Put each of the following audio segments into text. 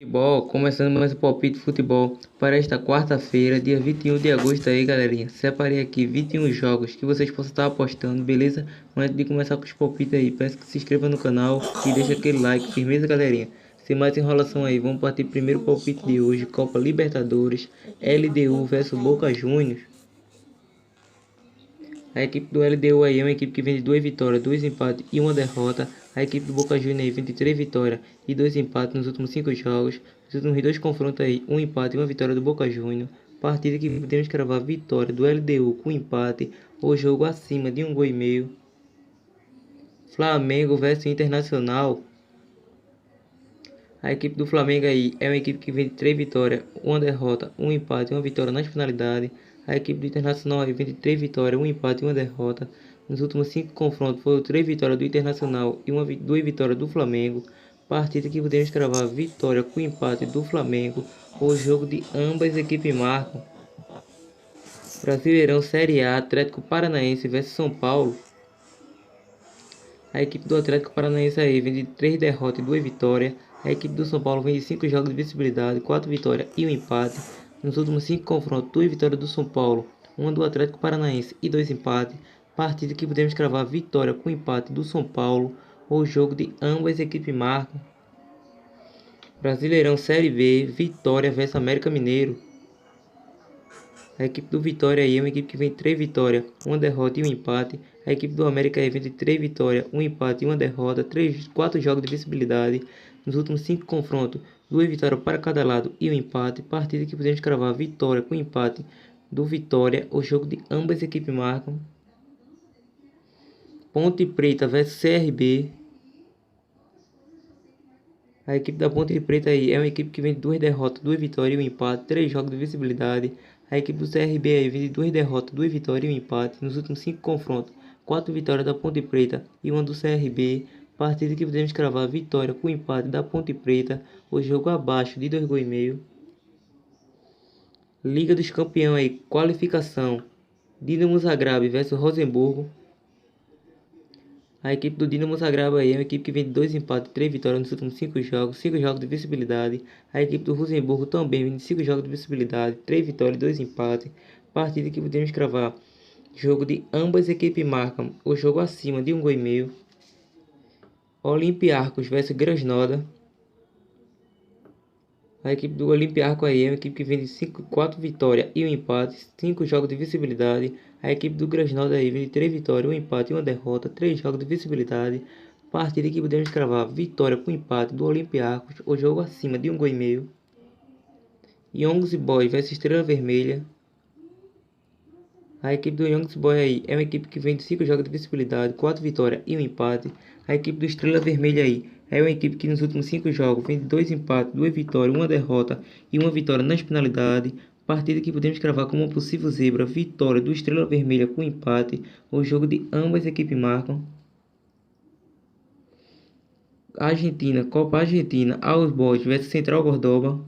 Futebol, começando mais o palpite de futebol para esta quarta-feira, dia 21 de agosto aí, galerinha. Separei aqui 21 jogos que vocês possam estar apostando, beleza? Antes de começar com os palpites aí, peço que se inscreva no canal e deixe aquele like, firmeza, galerinha. Sem mais enrolação aí, vamos partir primeiro palpite de hoje, Copa Libertadores, LDU versus Boca Juniors. A equipe do LDU aí é uma equipe que vem de 2 vitórias, 2 empates e uma derrota. A equipe do Boca Juniors aí vem de 3 vitórias e 2 empates nos últimos 5 jogos. Nos últimos 2 confrontos aí, um empate e uma vitória do Boca Juniors. Partida que podemos cravar vitória do LDU com empate, o jogo acima de 1,5 gols. Flamengo versus Internacional. A equipe do Flamengo aí é uma equipe que vem de 3 vitórias, uma derrota, um empate e uma vitória nas finalidades. A equipe do Internacional aí vem de 3 vitórias, um empate e uma derrota. Nos últimos 5 confrontos foram 3 vitórias do Internacional e 2 vitórias do Flamengo. Partida que podemos cravar vitória com empate do Flamengo. O jogo de ambas equipes marcam. Brasileirão Série A, Atlético Paranaense versus São Paulo. A equipe do Atlético Paranaense aí vem de 3 derrotas e 2 vitórias. A equipe do São Paulo vem de 5 jogos de visibilidade, 4 vitórias e um empate. Nos últimos 5 confrontos, 2 vitórias do São Paulo, uma do Atlético Paranaense e 2 empates. Partida que podemos cravar vitória com empate do São Paulo. O jogo de ambas equipes marcam. Brasileirão Série B, Vitória versus América Mineiro. A equipe do Vitória aí é uma equipe que vem de 3 vitórias, uma derrota e um empate. A equipe do América aí vem de 3 vitórias, um empate e uma derrota, 4 jogos de visibilidade. Nos últimos 5 confrontos, 2 vitórias para cada lado e um empate. Partida que podemos cravar vitória com empate do Vitória. O jogo de ambas equipes marcam. Ponte Preta versus CRB. A equipe da Ponte Preta aí é uma equipe que vem de 2 derrotas, 2 vitórias e um empate, 3 jogos de visibilidade. A equipe do CRB aí vem de 2 derrotas, 2 vitórias e um empate. Nos últimos 5 confrontos, 4 vitórias da Ponte Preta e uma do CRB. Partida que podemos cravar vitória com empate da Ponte Preta. O jogo abaixo de 2,5 gols. Liga dos Campeões aí, qualificação. Dinamo Zagreb versus Rosenborg. A equipe do Dinamo Zagreb aí é uma equipe que vem de 2 empates e 3 vitórias nos últimos 5 jogos, 5 jogos de visibilidade. A equipe do Rosenborg também vem de 5 jogos de visibilidade, 3 vitórias e 2 empates. Partida que podemos cravar. Jogo de ambas equipes marcam, o jogo acima de 1,5 gols. Olympiacos versus Krasnodar. A equipe do Olympiacos aí é uma equipe que vem de 4 vitórias e um empate, 5 jogos de visibilidade. A equipe do Krasnodar aí vem de 3 vitórias, um empate e uma derrota, 3 jogos de visibilidade. Partida que podemos cravar vitória com empate do Olympiacos, o jogo acima de 1,5 gols. Young Boys versus Estrela Vermelha. A equipe do Young Boys aí é uma equipe que vem de 5 jogos de visibilidade, 4 vitórias e um empate. A equipe do Estrela Vermelha aí é uma equipe que nos últimos 5 jogos vem de 2 empates, 2 vitórias, uma derrota e uma vitória nas penalidades. Partida que podemos cravar como uma possível zebra, vitória do Estrela Vermelha com empate. O jogo de ambas equipes marcam. Argentina, Copa Argentina, Always Boys versus Central Córdoba.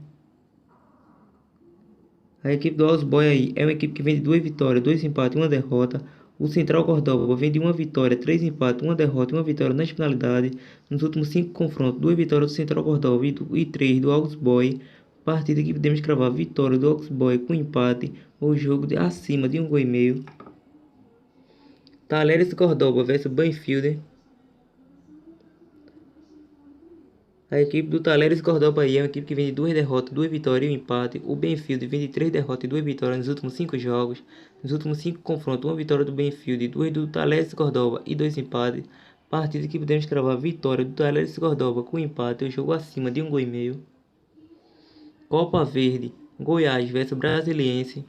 A equipe do Always Boys aí é uma equipe que vem de 2 vitórias, 2 empates e uma derrota. O Central Córdoba vem de 1 vitória, 3 empates, uma derrota e uma vitória nas penalidades. Nos últimos 5 confrontos, 2 vitórias do Central Córdoba e 3 do Always Boys. Partida que podemos cravar vitória do Always Boys com empate. O jogo de acima de 1,5 gols. Talleres Córdoba versus Banfield. A equipe do Talleres Córdoba aí é uma equipe que vem de 2 derrotas, 2 vitórias e um empate. O Banfield vem de 3 derrotas e 2 vitórias nos últimos 5 jogos. Nos últimos 5 confrontos, 1 vitória do Banfield, 2 do Talleres Córdoba e 2 empates. Partida que podemos cravar vitória do Talleres Córdoba com empate. O jogo acima de 1,5 gols. Copa Verde, Goiás versus Brasiliense.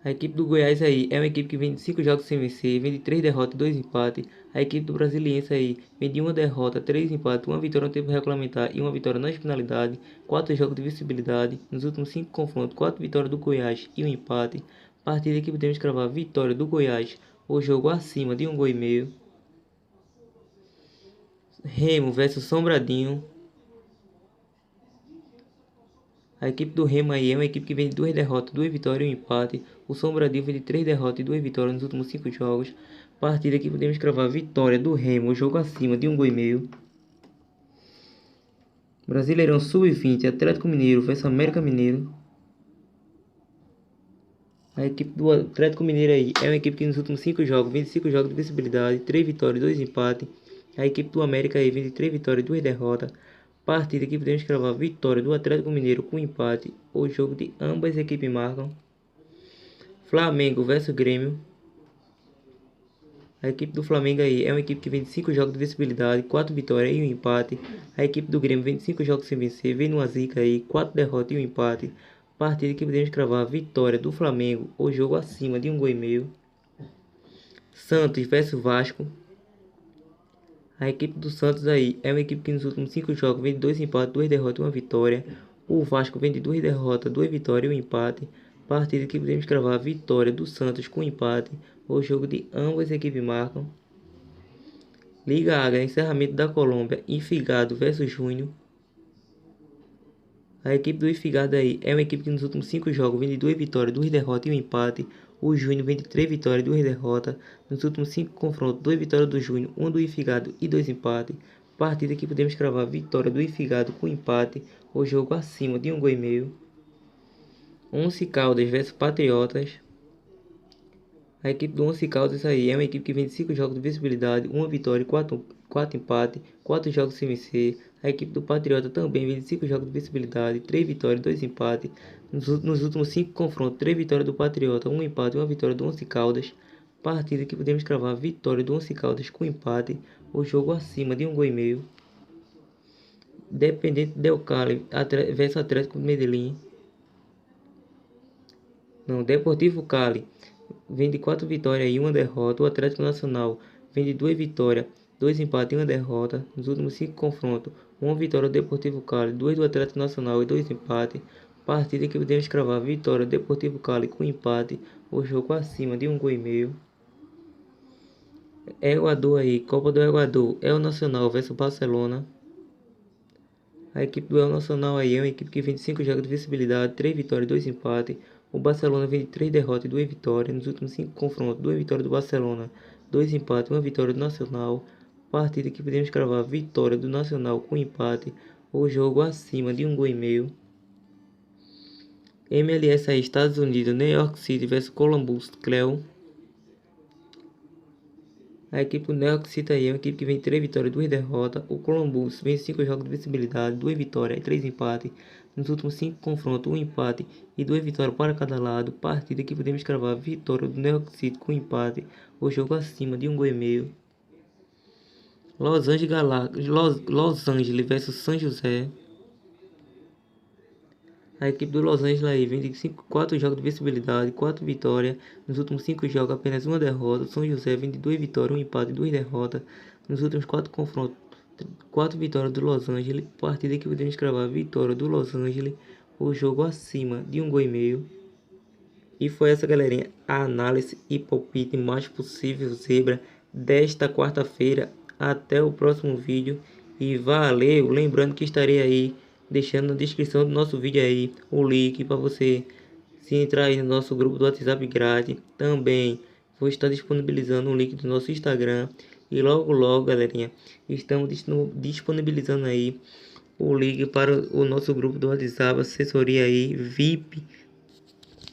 A equipe do Goiás aí é uma equipe que vem de 5 jogos sem vencer, vem de 3 derrotas e 2 empates. A equipe do Brasiliense aí vem de 1 derrota, 3 empates, 1 vitória no tempo regulamentar e 1 vitória nas penalidades, 4 jogos de visibilidade. Nos últimos 5 confrontos, 4 vitórias do Goiás e um empate. Partida que podemos cravar vitória do Goiás, o jogo acima de 1,5 gols. Remo versus Sobradinho. A equipe do Remo aí é uma equipe que vem de 2 derrotas, 2 vitórias e um empate. O Sobradinho vem de 3 derrotas e 2 vitórias nos últimos 5 jogos. Partida que podemos cravar vitória do Remo, o jogo acima de 1,5 gols. Brasileirão Sub-20, Atlético Mineiro versus América Mineiro. A equipe do Atlético Mineiro aí é uma equipe que nos últimos 5 jogos, 25 jogos de visibilidade, 3 vitórias, 2 empates. A equipe do América aí, 23 vitórias, 2 derrotas. Partida que podemos cravar vitória do Atlético Mineiro com empate. O jogo de ambas as equipes marcam. Flamengo versus Grêmio. A equipe do Flamengo aí é uma equipe que vem de 5 jogos de visibilidade, 4 vitórias e 1 empate. A equipe do Grêmio vem de 5 jogos sem vencer, vem numa zica aí, 4 derrotas e 1 empate. Partida que podemos cravar vitória do Flamengo, o jogo acima de 1,5 gol. Santos versus Vasco. A equipe do Santos aí é uma equipe que nos últimos 5 jogos vem de 2 empates, 2 derrotas e 1 vitória. O Vasco vem de 2 derrotas, 2 vitórias e 1 empate. Partida que podemos cravar vitória do Santos com empate. O jogo de ambas as equipes marcam. Liga Águia, encerramento da Colômbia, Envigado versus Júnior. A equipe do Envigado aí é uma equipe que nos últimos 5 jogos vem de 2 vitórias, 2 derrotas e 1 empate. O Júnior vem de 3 vitórias e 2 derrotas. Nos últimos 5 confrontos, 2 vitórias do Júnior, 1 do Envigado e 2 empates. Partida que podemos cravar vitória do Envigado com empate. O jogo acima de 1,5 gol. Once Caldas versus Patriotas. A equipe do Once Caldas aí é uma equipe que vem de 5 jogos de visibilidade, 1 vitória e 4 empates, 4 jogos sem vencer. A equipe do Patriota também vem de 5 jogos de visibilidade, 3 vitórias e 2 empates. Nos últimos 5 confrontos, 3 vitórias do Patriota, 1 empate e 1 vitória do Once Caldas. Partida que podemos cravar vitória do Once Caldas com empate, o jogo acima de 1,5 gol. Independente Del Cali versus Atlético de Medellín. Deportivo Cali vem de 4 vitórias e 1 derrota. O Atlético Nacional vem de 2 vitórias, 2 empates e 1 derrota. Nos últimos 5 confrontos, 1 vitória do Deportivo Cali, 2 do Atlético Nacional e 2 empates. Partida que podemos cravar vitória do Deportivo Cali com empate. O jogo acima de 1,5 gol. Equador aí, Copa do Equador, El Nacional versus Barcelona. A equipe do El Nacional aí é uma equipe que vem de 5 jogos de visibilidade, 3 vitórias e 2 empates. O Barcelona vem de 3 derrotas e 2 vitórias. Nos últimos 5 confrontos, 2 vitórias do Barcelona, 2 empates e 1 vitória do Nacional. Partida que podemos cravar vitória do Nacional com empate. O jogo acima de 1,5 gol. MLS aí, Estados Unidos, New York City vs Columbus Crew. A equipe do New York City aí é uma equipe que vem 3 vitórias e 2 derrotas. O Columbus vem 5 jogos de visibilidade, 2 vitórias e 3 empates. Nos últimos 5 confrontos, 1 empate e 2 vitórias para cada lado. Partida que podemos cravar vitória do New York City com empate. O jogo acima de 1,5 gol. Los Angeles versus San José. A equipe do Los Angeles aí vem de 4 jogos de visibilidade, 4 vitórias. Nos últimos 5 jogos, apenas 1 derrota. O São José vem de 2 vitórias, 1 empate e 2 derrotas. Nos últimos 4 confrontos, 4 vitórias do Los Angeles. Partida que podemos cravar vitória do Los Angeles. O jogo acima de 1,5 gol. E foi essa, galerinha, a análise e palpite mais possível zebra desta quarta-feira. Até o próximo vídeo. E valeu! Lembrando que estarei aí deixando na descrição do nosso vídeo aí o link para você se entrar aí no nosso grupo do WhatsApp grátis. Também vou estar disponibilizando um link do nosso Instagram. E logo, galerinha, estamos disponibilizando aí o link para o nosso grupo do WhatsApp, assessoria aí VIP